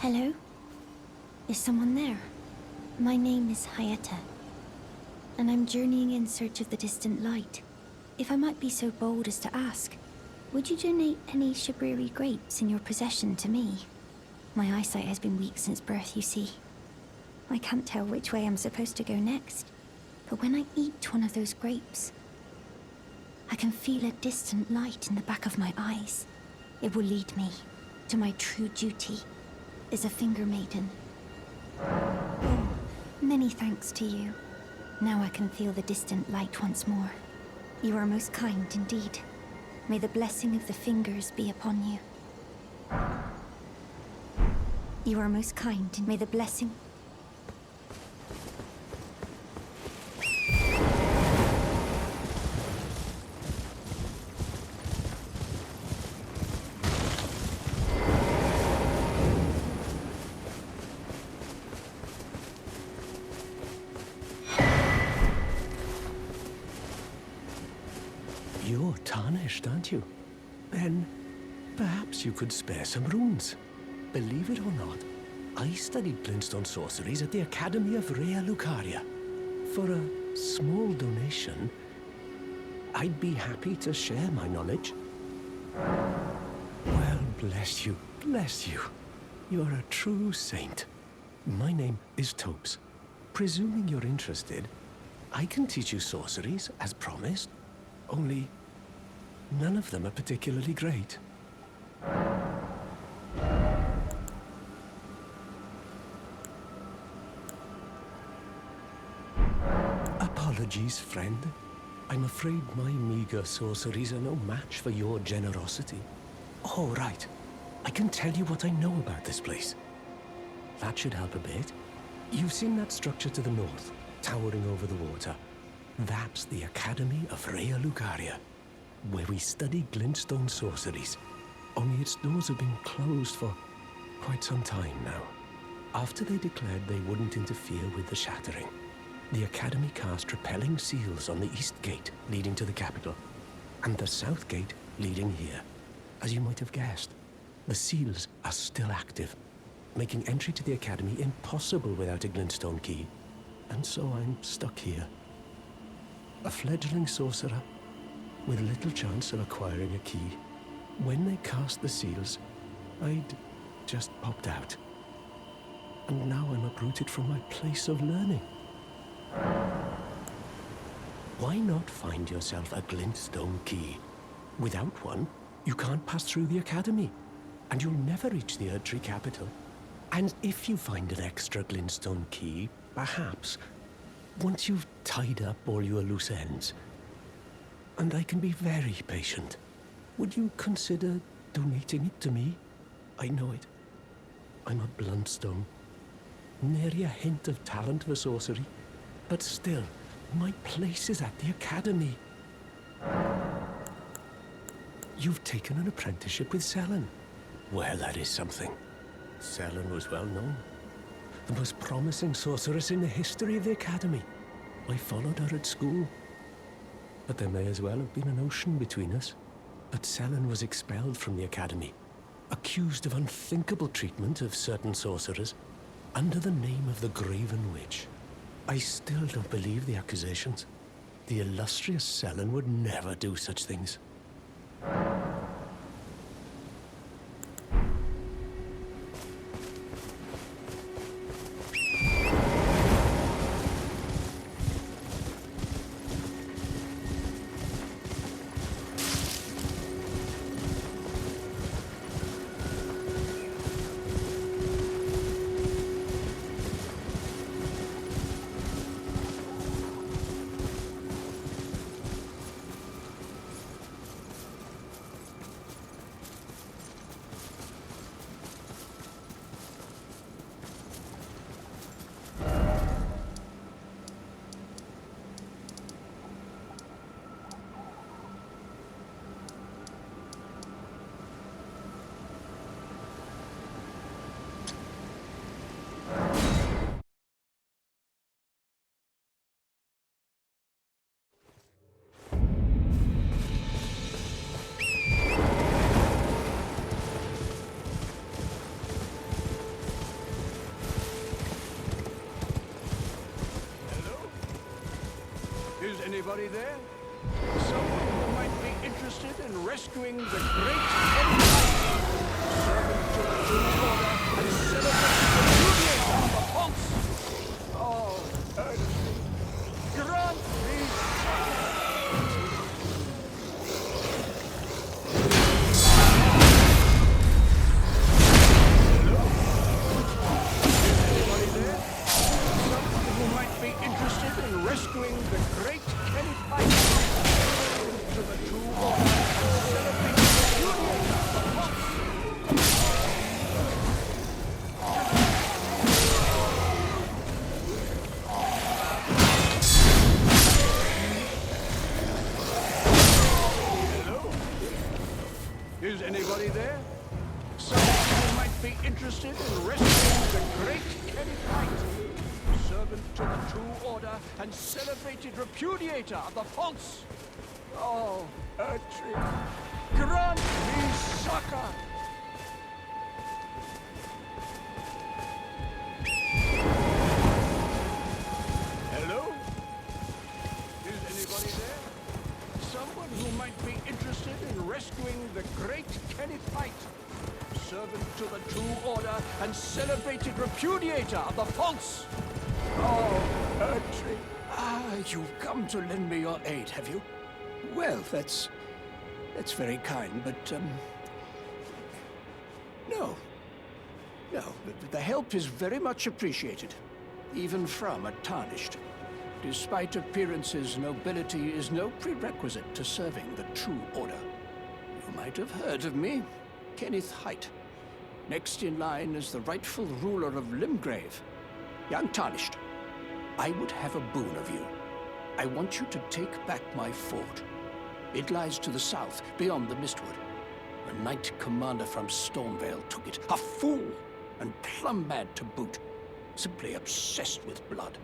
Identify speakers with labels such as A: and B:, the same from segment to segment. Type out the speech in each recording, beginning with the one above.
A: Hello? Is someone there? My name is Hayata, and I'm journeying in search of the distant light. If I might be so bold as to ask, would you donate any Shabriri grapes in your possession to me? My eyesight has been weak since birth, you see. I can't tell which way I'm supposed to go next, but when I eat one of those grapes, I can feel a distant light in the back of my eyes. It will lead me to my true duty as a finger maiden. Oh, many thanks to you. Now I can feel the distant light once more. You are most kind indeed. May the blessing of the fingers be upon you. You are most kind, and may the blessing...
B: You're tarnished, aren't you? Then, perhaps you could spare some runes. Believe it or not, I studied glintstone sorceries at the Academy of Rea Lucaria. For a small donation, I'd be happy to share my knowledge. Well, bless you, bless you. You're a true saint. My name is Topes. Presuming you're interested, I can teach you sorceries, as promised. Only, none of them are particularly great. Apologies, friend. I'm afraid my meager sorceries are no match for your generosity. Oh, right. I can tell you what I know about this place. That should help a bit. You've seen that structure to the north, towering over the water. That's the Academy of Rea Lucaria, where we study glintstone sorceries. Only its doors have been closed for quite some time now. After they declared they wouldn't interfere with the shattering, the Academy cast repelling seals on the east gate leading to the capital, and the south gate leading here. As you might have guessed, the seals are still active, making entry to the Academy impossible without a glintstone key. And so I'm stuck here. A fledgling sorcerer with little chance of acquiring a key. When they cast the seals, I'd just popped out. And now I'm uprooted from my place of learning. Why not find yourself a glintstone key? Without one, you can't pass through the Academy, and you'll never reach the Erdtree capital. And if you find an extra glintstone key, perhaps, once you've tied up all your loose ends, and I can be very patient, would you consider donating it to me? I know it. I'm a bluntstone. Nary a hint of talent for sorcery. But still, my place is at the Academy. You've taken an apprenticeship with Selen. Well, that is something. Selen was well known. The most promising sorceress in the history of the Academy. I followed her at school. But there may as well have been an ocean between us. But Selen was expelled from the Academy, accused of unthinkable treatment of certain sorcerers, under the name of the Graven Witch. I still don't believe the accusations. The illustrious Selen would never do such things.
C: anybody there? Someone who might be interested in rescuing the great Empire, servant to the True Order, and celebrating the beauty of the Ponce. Oh, earnestly, grant me. Hello? Is anybody there? Someone who might be interested in rescuing the great Empire, to the True Order, and celebrating the beauty of the Ponce. Is anybody there? Someone who might be interested in rescuing the great Kenny Knight, servant to the True Order and celebrated repudiator of the Ponce. Oh, Ertri, grant me succor! Hello? Is anybody there? Someone who might be interested in rescuing the great Kenneth Haight, servant to the True Order and celebrated repudiator of the Ponce. Oh, Ertri. You've come to lend me your aid, have you? Well, that's very kind, but, no. No, the help is very much appreciated, even from a tarnished. Despite appearances, nobility is no prerequisite to serving the True Order. You might have heard of me, Kenneth Haight. Next in line is the rightful ruler of Limgrave, young Tarnished. I would have a boon of you. I want you to take back my fort. It lies to the south, beyond the Mistwood. The Knight Commander from Stormvale took it, a fool, and plumb mad to boot, simply obsessed with blood.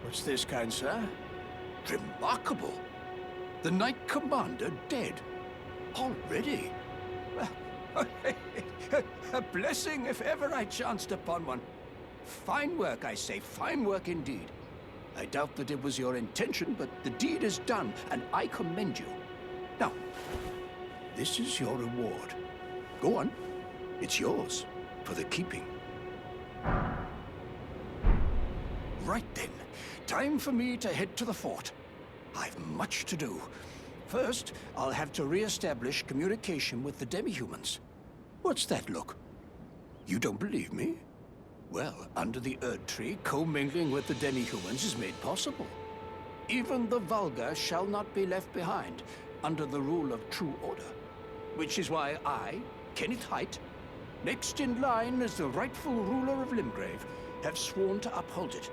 C: What's this, kind sir? Remarkable. The Knight Commander dead. Already? A blessing if ever I chanced upon one. Fine work, I say, fine work indeed. I doubt that it was your intention, but the deed is done, and I commend you. Now, this is your reward. Go on. It's yours, for the keeping. Right then, time for me to head to the fort. I've much to do. First, I'll have to re-establish communication with the demi-humans. What's that look? You don't believe me? Well, under the Erd Tree, commingling with the demi-humans is made possible. Even the vulgar shall not be left behind under the rule of True Order. Which is why I, Kenneth Haight, next in line as the rightful ruler of Limgrave, have sworn to uphold it.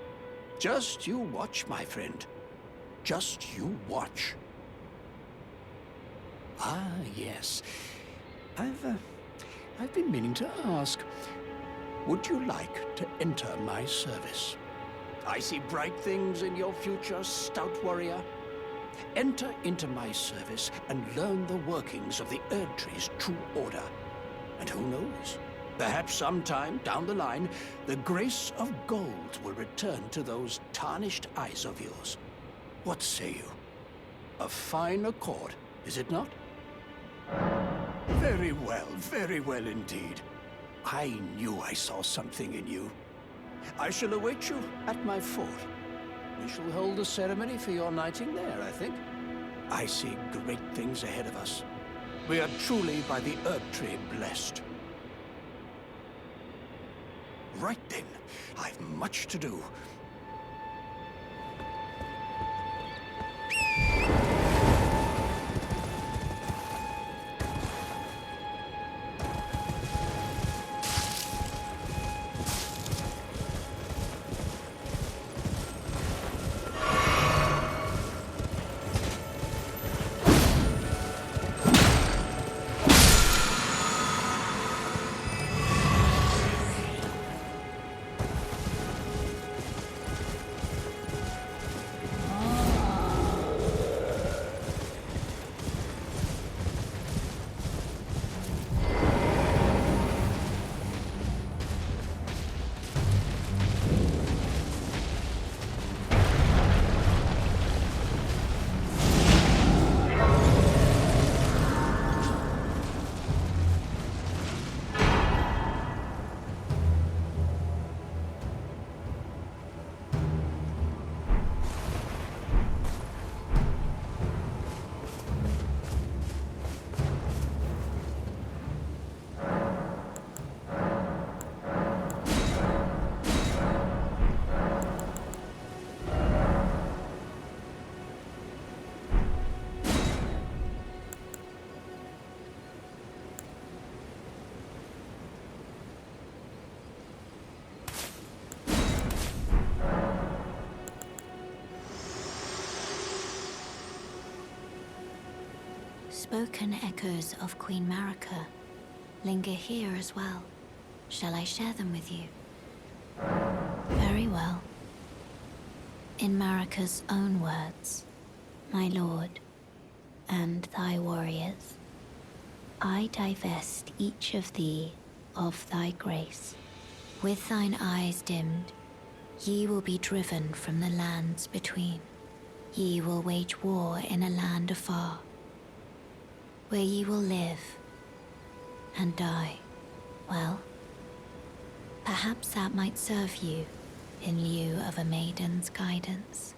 C: Just you watch, my friend. Just you watch. Ah, yes. I've been meaning to ask. Would you like to enter my service? I see bright things in your future, stout warrior. Enter into my service and learn the workings of the Erd Tree's True Order. And who knows? Perhaps sometime down the line, the grace of gold will return to those tarnished eyes of yours. What say you? A fine accord, is it not? Very well indeed. I knew I saw something in you. I shall await you at my fort. We shall hold a ceremony for your knighting there, I think. I see great things ahead of us. We are truly by the Erd Tree blessed. Right then, I've much to do.
A: unspoken echoes of Queen Marika linger here as well. Shall I share them with you? Very well. In Marika's own words, my lord, and thy warriors, I divest each of thee of thy grace. With thine eyes dimmed, ye will be driven from the lands between. Ye will wage war in a land afar, where ye will live and die. Well, perhaps that might serve you in lieu of a maiden's guidance.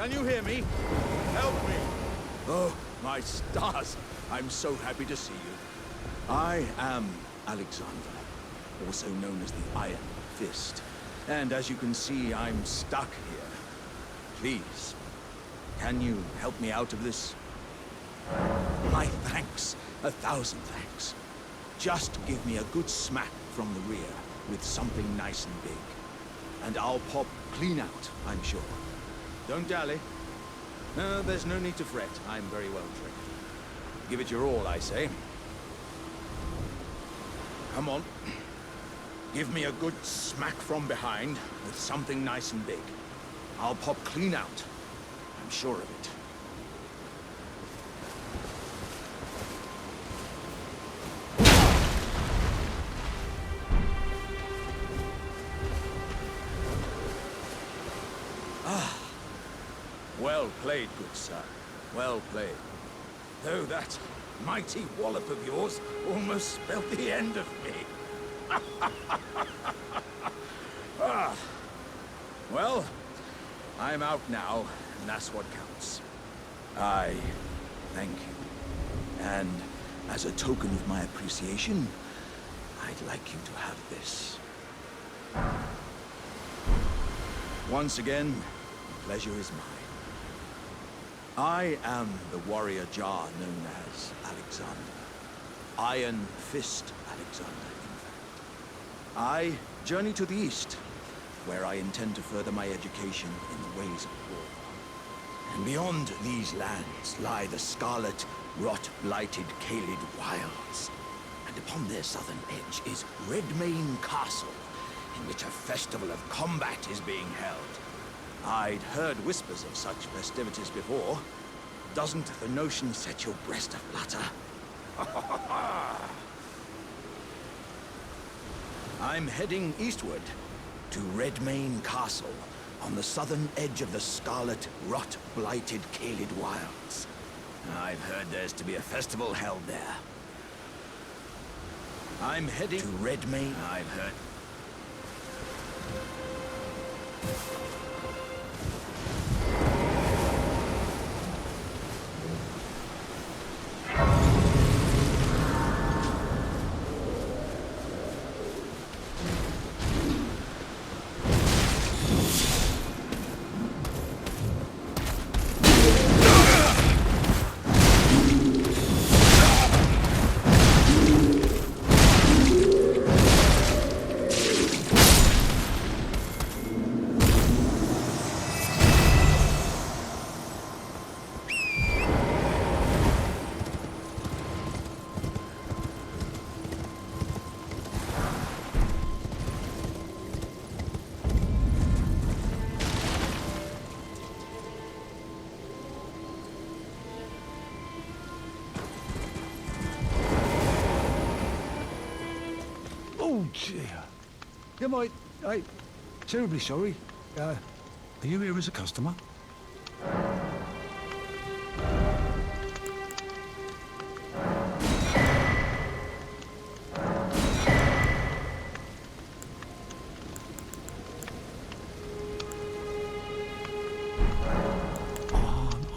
D: Can you hear me? Help me! Oh, my stars! I'm so happy to see you. I am Alexander, also known as the Iron Fist. And as you can see, I'm stuck here. Please, can you help me out of this? My thanks. 1,000 thanks. Just give me a good smack from the rear with something nice and big. And I'll pop clean out, I'm sure. Don't dally. No, there's no need to fret. I'm very well trained. Give it your all, I say. Come on. Give me a good smack from behind with something nice and big. I'll pop clean out. I'm sure of it. Well played, good sir. Well played. Though that mighty wallop of yours almost spelled the end of me. Well, I'm out now, and that's what counts. I thank you. And as a token of my appreciation, I'd like you to have this. Once again, the pleasure is mine. I am the warrior Jar known as Alexander. Iron Fist Alexander, in fact. I journey to the east, where I intend to further my education in the ways of war. And beyond these lands lie the scarlet, rot-blighted Caelid wilds. And upon their southern edge is Redmane Castle, in which a festival of combat is being held. I'd heard whispers of such festivities before. Doesn't the notion set your breast aflutter? I'm heading eastward to Redmane Castle on the southern edge of the scarlet, rot-blighted Caelid wilds. I've heard there's to be a festival held there. I'm heading to Redmane. I've heard...
E: Oh, dear. Yeah, I'm terribly sorry. Are you here as a customer?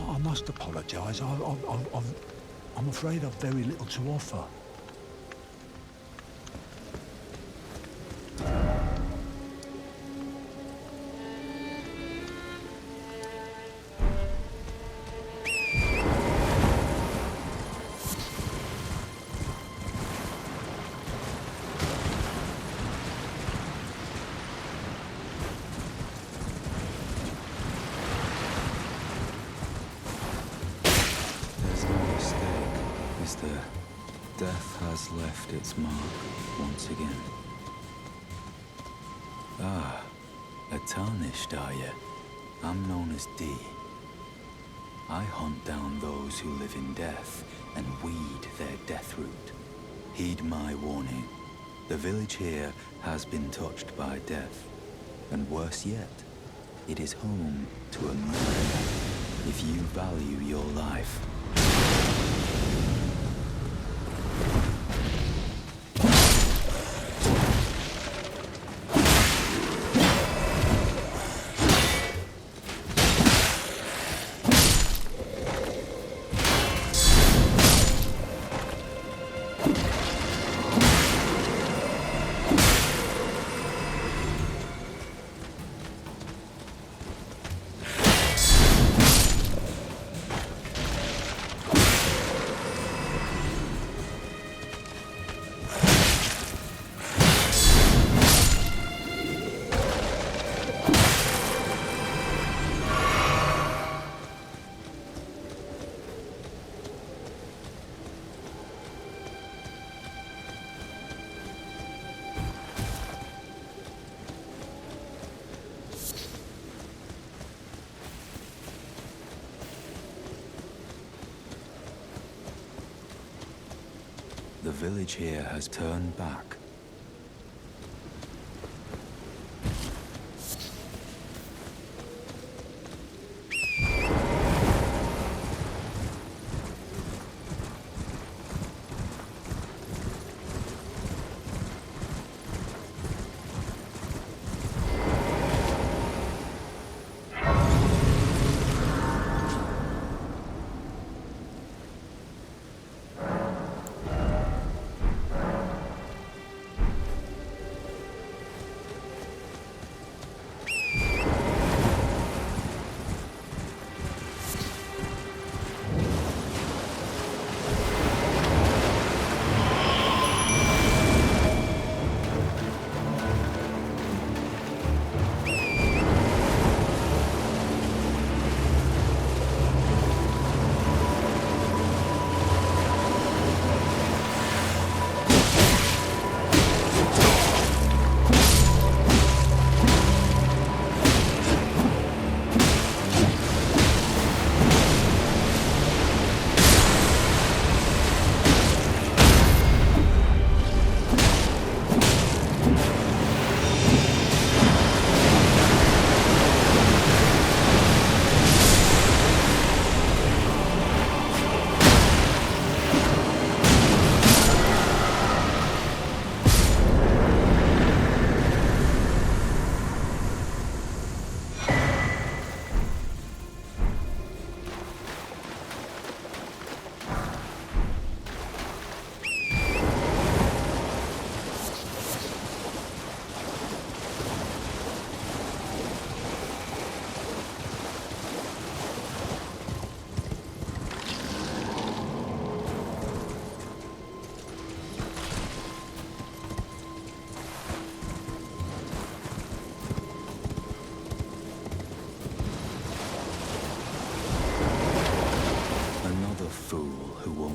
E: I must apologise. I'm afraid I've very little to offer.
F: Death has left its mark once again. Ah, a tarnished are you? I'm known as D. I hunt down those who live in death and weed their death root. Heed my warning. The village here has been touched by death. And worse yet, it is home to a murderer. If you value your life, The village here has turned back.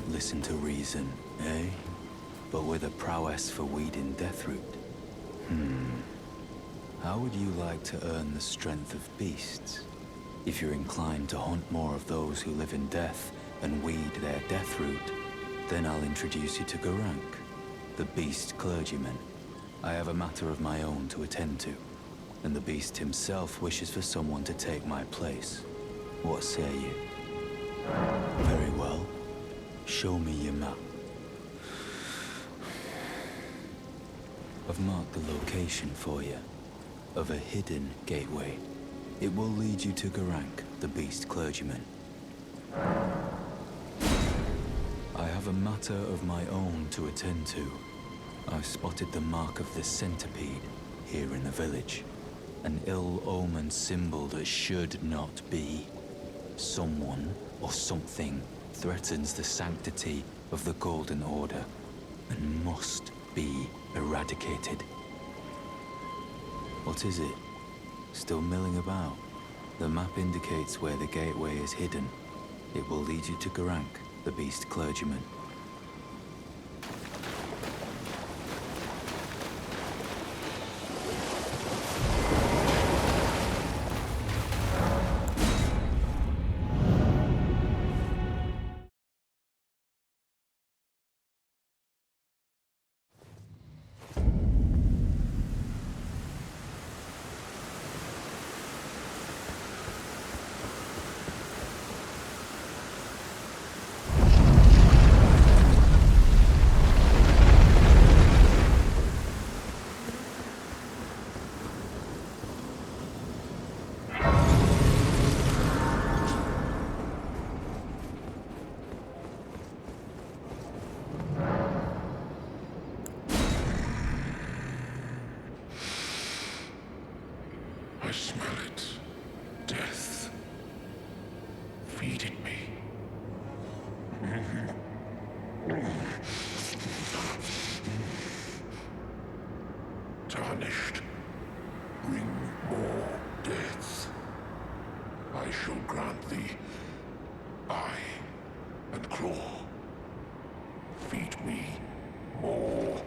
F: Listen to reason, eh? But with a prowess for weeding Deathroot. How would you like to earn the strength of beasts? If you're inclined to hunt more of those who live in death and weed their Deathroot, then I'll introduce you to Garank, the beast clergyman. I have a matter of my own to attend to, and the beast himself wishes for someone to take my place. What say you? Very well. Show me your map. I've marked the location for you, of a hidden gateway. It will lead you to Garank, the beast clergyman. I have a matter of my own to attend to. I've spotted the mark of the centipede here in the village. An ill-omened symbol that should not be. Someone or something threatens the sanctity of the Golden Order and must be eradicated. What is it? Still milling about? The map indicates where the gateway is hidden. It will lead you to Garank, the beast clergyman.
E: I smell it. Death. Feeding me. Tarnished. Bring more death. I shall grant thee eye and claw. Feed me more.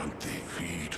E: won't defeat.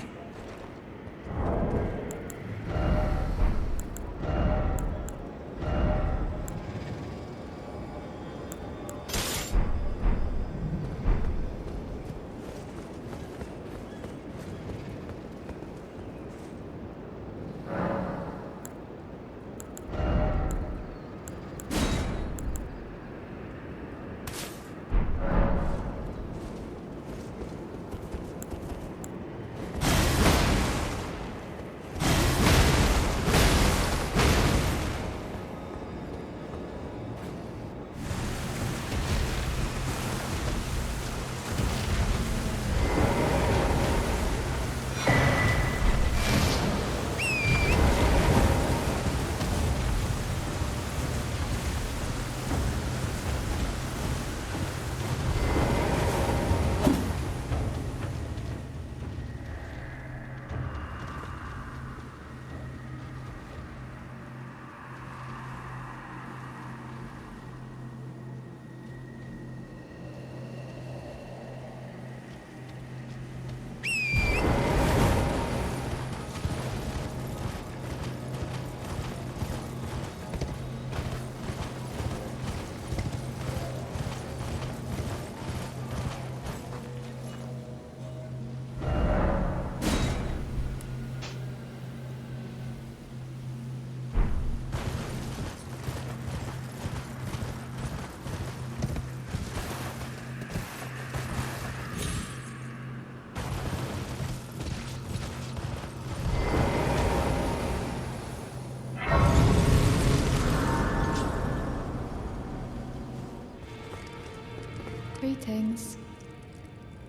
G: Greetings.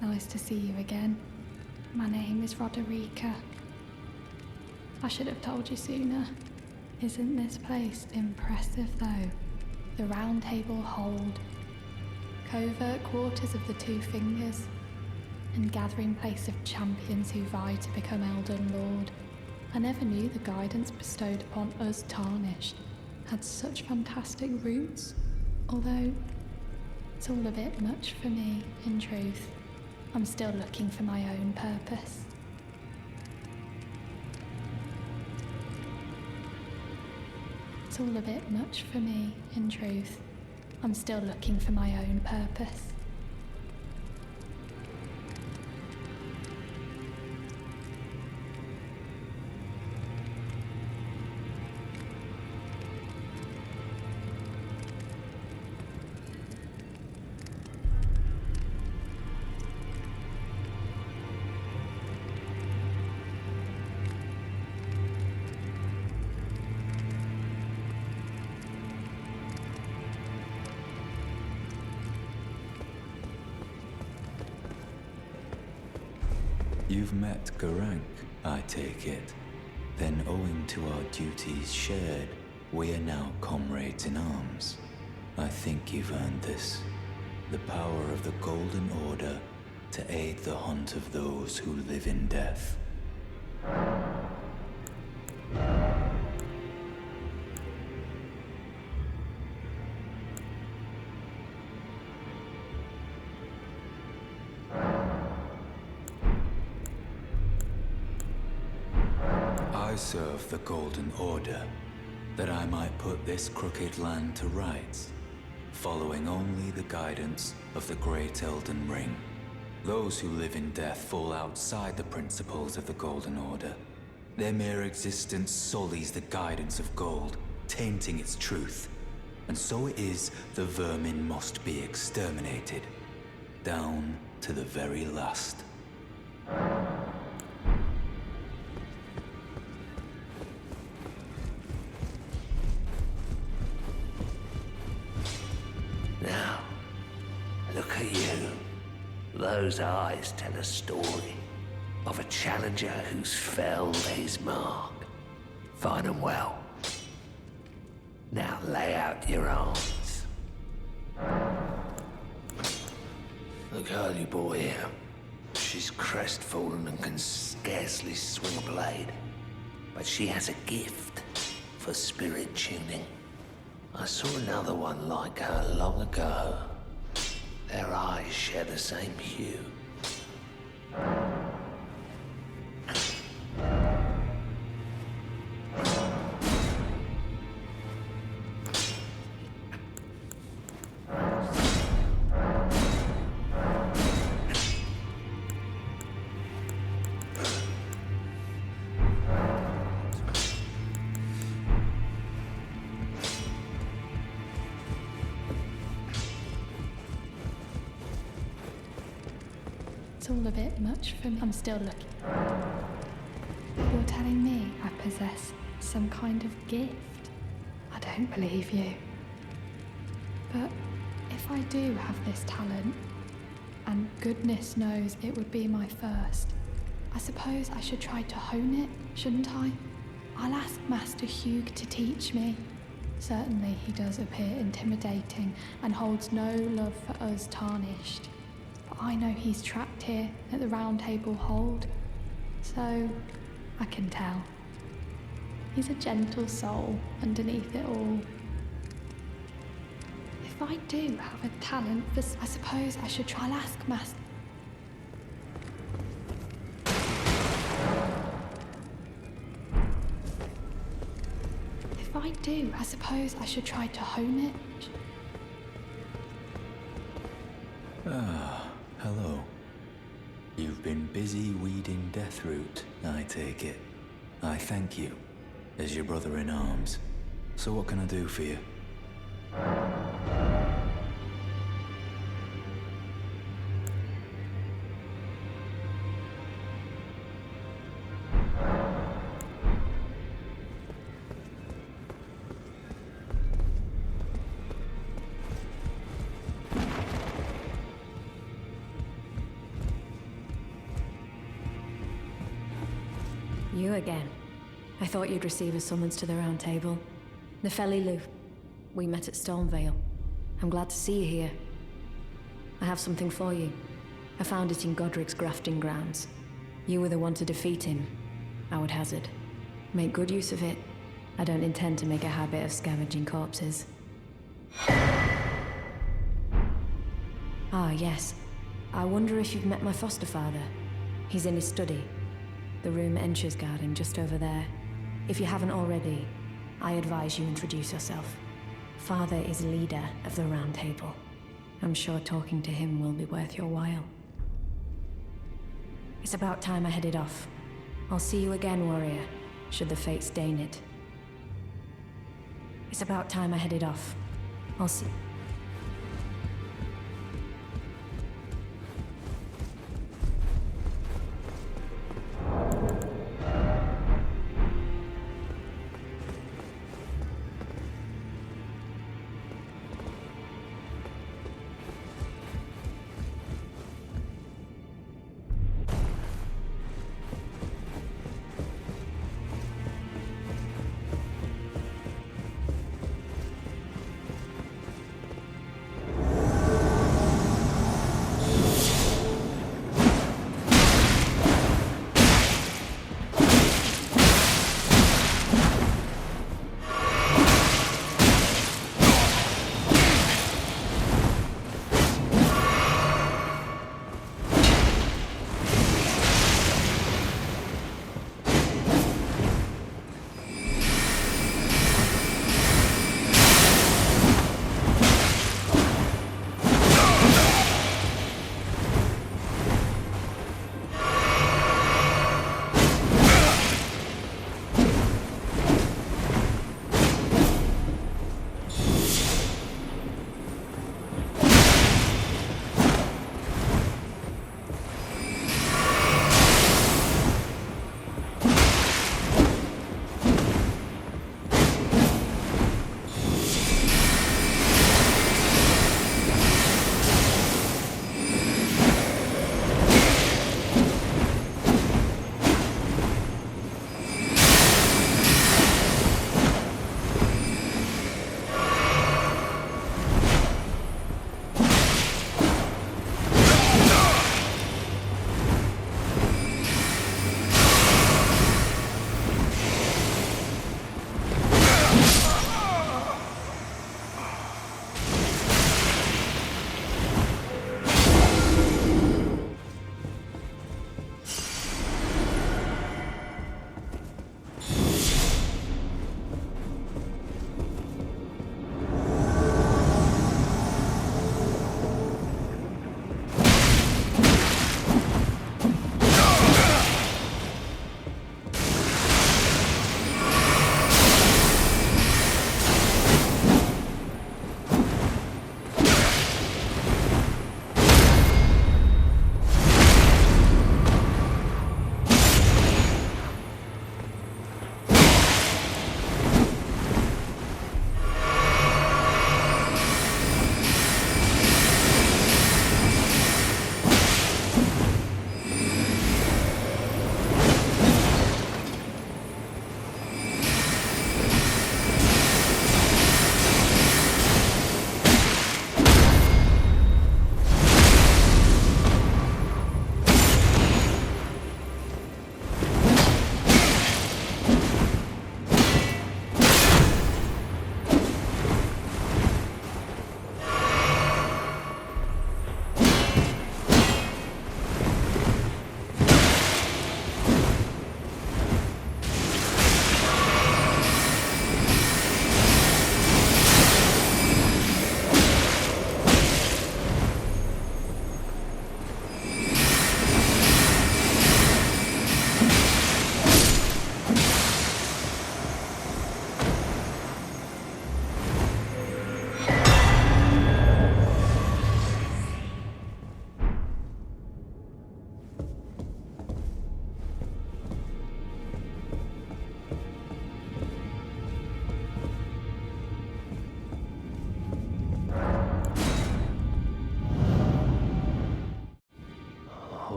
G: Nice to see you again. My name is Roderica. I should have told you sooner. Isn't this place impressive though? The Round Table Hold, covert quarters of the Two Fingers, and gathering place of champions who vie to become Elden Lord. I never knew the guidance bestowed upon us Tarnished had such fantastic roots, although it's all a bit much for me, in truth. I'm still looking for my own purpose. It's all a bit much for me, in truth. I'm still looking for my own purpose.
F: You've met Garank, I take it. Then owing to our duties shared, we are now comrades in arms. I think you've earned this. The power of the Golden Order to aid the hunt of those who live in death. I serve the Golden Order, that I might put this crooked land to rights, following only the guidance of the Great Elden Ring. Those who live in death fall outside the principles of the Golden Order. Their mere existence sullies the guidance of gold, tainting its truth. And so it is the vermin must be exterminated, down to the very last.
H: Now, look at you. Those eyes tell a story of a challenger who's felled his mark. Fine and well. Now lay out your arms. The girl you brought here, she's crestfallen and can scarcely swing a blade. But she has a gift for spirit tuning. I saw another one like her long ago. Their eyes share the same hue.
G: It's all a bit much for me. I'm still looking. You're telling me I possess some kind of gift? I don't believe you. But if I do have this talent, and goodness knows it would be my first, I suppose I should try to hone it, shouldn't I? I'll ask Master Hugh to teach me. Certainly he does appear intimidating and holds no love for us tarnished. But I know he's trapped here at the Round Table Hold, so I can tell. He's a gentle soul underneath it all. If I do have a talent for, I suppose I should try. I'll ask Master. If I do, I suppose I should try to hone it.
F: Ah, hello. You've been busy weeding Deathroot, I take it. I thank you, as your brother in arms. So what can I do for you?
I: You again. I thought you'd receive a summons to the Round Table. Nefeli Lu. We met at Stormvale. I'm glad to see you here. I have something for you. I found it in Godric's grafting grounds. You were the one to defeat him, I would hazard. Make good use of it. I don't intend to make a habit of scavenging corpses. Ah, yes. I wonder if you've met my foster father. He's in his study. The room Encher's guarding just over there. If you haven't already, I advise you introduce yourself. Father is leader of the Round Table. I'm sure talking to him will be worth your while. It's about time I headed off. I'll see you again, warrior, should the fates deign it. It's about time I headed off. I'll see...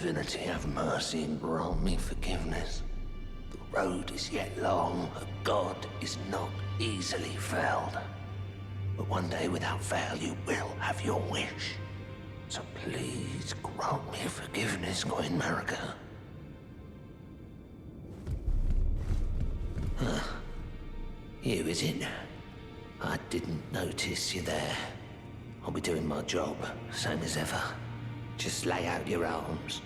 H: divinity, have mercy and grant me forgiveness. The road is yet long, a god is not easily felled. But one day, without fail, you will have your wish. So please grant me forgiveness, Queen Marika. You, is it? I didn't notice you there. I'll be doing my job, same as ever. Just lay out your arms.